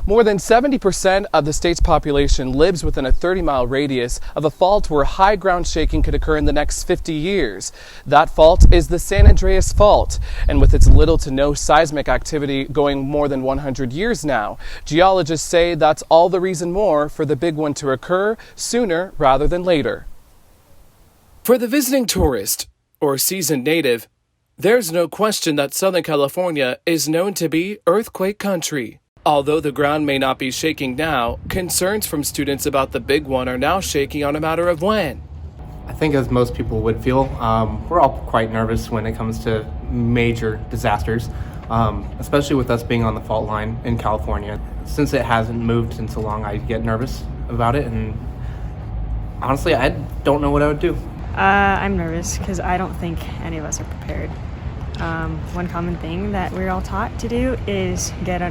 More than 70% of the state's population lives within a 30-mile radius of a fault where high ground shaking could occur in the next 50 years. That fault is the San Andreas Fault, and with its little to no seismic activity going more than 100 years now, geologists say that's all the reason more for the big one to occur sooner rather than later. For the visiting tourist, or seasoned native, there's no question that Southern California is known to be earthquake country. Although the ground may not be shaking now, concerns from students about the big one are now shaking on a matter of when. I think as most people would feel, we're all quite nervous when it comes to major disasters, especially with us being on the fault line in California. Since it hasn't moved in so long, I get nervous about it, and honestly, I don't know what I would do. I'm nervous because I don't think any of us are prepared. One common thing that we're all taught to do is get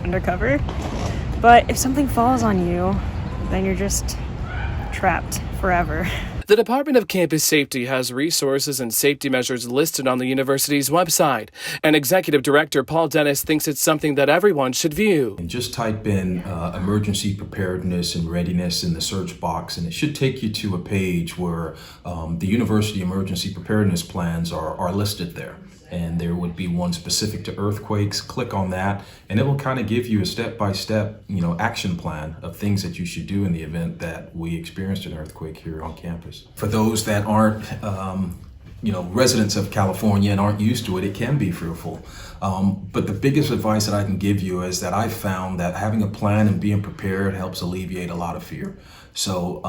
undercover. But if something falls on you, then you're just trapped forever. The Department of Campus Safety has resources and safety measures listed on the university's website, and Executive Director Paul Dennis thinks it's something that everyone should view. And just type in emergency preparedness and readiness in the search box, and it should take you to a page where the university emergency preparedness plans are listed there. And there would be one specific to earthquakes. Click on that, and it will kind of give you a step-by-step, action plan of things that you should do in the event that we experienced an earthquake here on campus. For those that aren't, residents of California and aren't used to it, it can be fearful. But the biggest advice that I can give you is that I've found that having a plan and being prepared helps alleviate a lot of fear. So,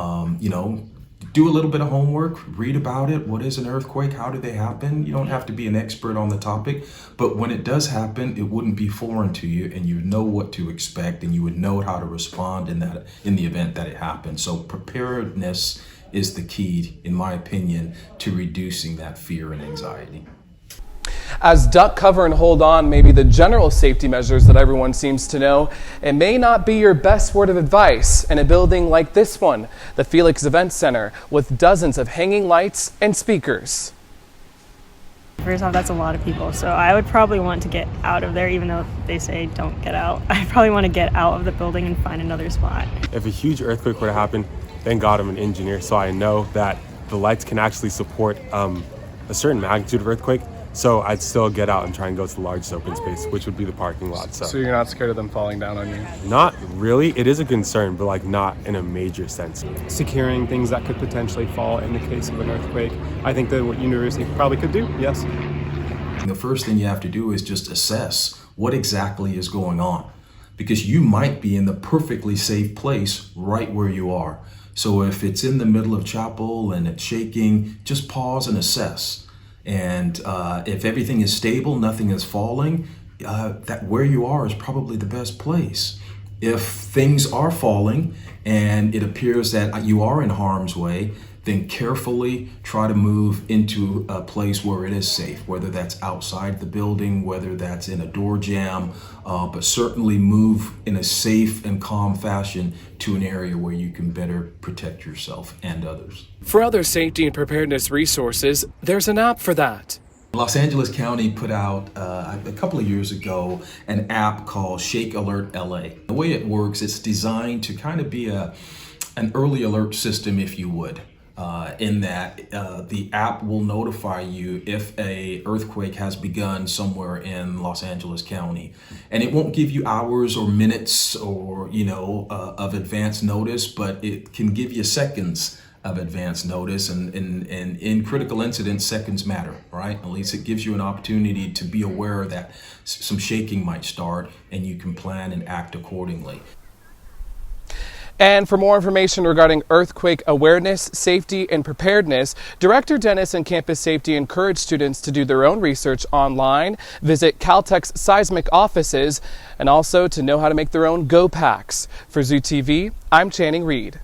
do a little bit of homework, read about it. What is an earthquake? How do they happen? You don't have to be an expert on the topic, but when it does happen, it wouldn't be foreign to you, and you know what to expect, and you would know how to respond in the event that it happens. So preparedness is the key, in my opinion, to reducing that fear and anxiety. As duck, cover, and hold on may be the general safety measures that everyone seems to know, it may not be your best word of advice in a building like this one, the Felix Event Center, with dozens of hanging lights and speakers. First off, that's a lot of people, so I would probably want to get out of there, even though they say don't get out. I probably want to get out of the building and find another spot. If a huge earthquake were to happen, thank God I'm an engineer, so I know that the lights can actually support a certain magnitude of earthquake. So I'd still get out and try and go to the largest open space, which would be the parking lot. So you're not scared of them falling down on you? Not really. It is a concern, but not in a major sense. Securing things that could potentially fall in the case of an earthquake. I think that what university probably could do, yes. The first thing you have to do is just assess what exactly is going on, because you might be in the perfectly safe place right where you are. So if it's in the middle of chapel and it's shaking, just pause and assess. And if everything is stable, nothing is falling, that where you are is probably the best place. If things are falling and it appears that you are in harm's way, then carefully try to move into a place where it is safe, whether that's outside the building, whether that's in a door jamb, but certainly move in a safe and calm fashion to an area where you can better protect yourself and others. For other safety and preparedness resources, there's an app for that. Los Angeles County put out a couple of years ago an app called Shake Alert LA. The way it works, it's designed to kind of be an early alert system, if you would. In that the app will notify you if a earthquake has begun somewhere in Los Angeles County, and it won't give you hours or minutes or of advance notice, but it can give you seconds of advance notice, and in critical incidents, seconds matter, right? At least it gives you an opportunity to be aware that some shaking might start, and you can plan and act accordingly. And for more information regarding earthquake awareness, safety, and preparedness, Director Dennis and Campus Safety encourage students to do their own research online, visit Caltech's seismic offices, and also to know how to make their own go packs. For Zoo TV, I'm Channing Reid.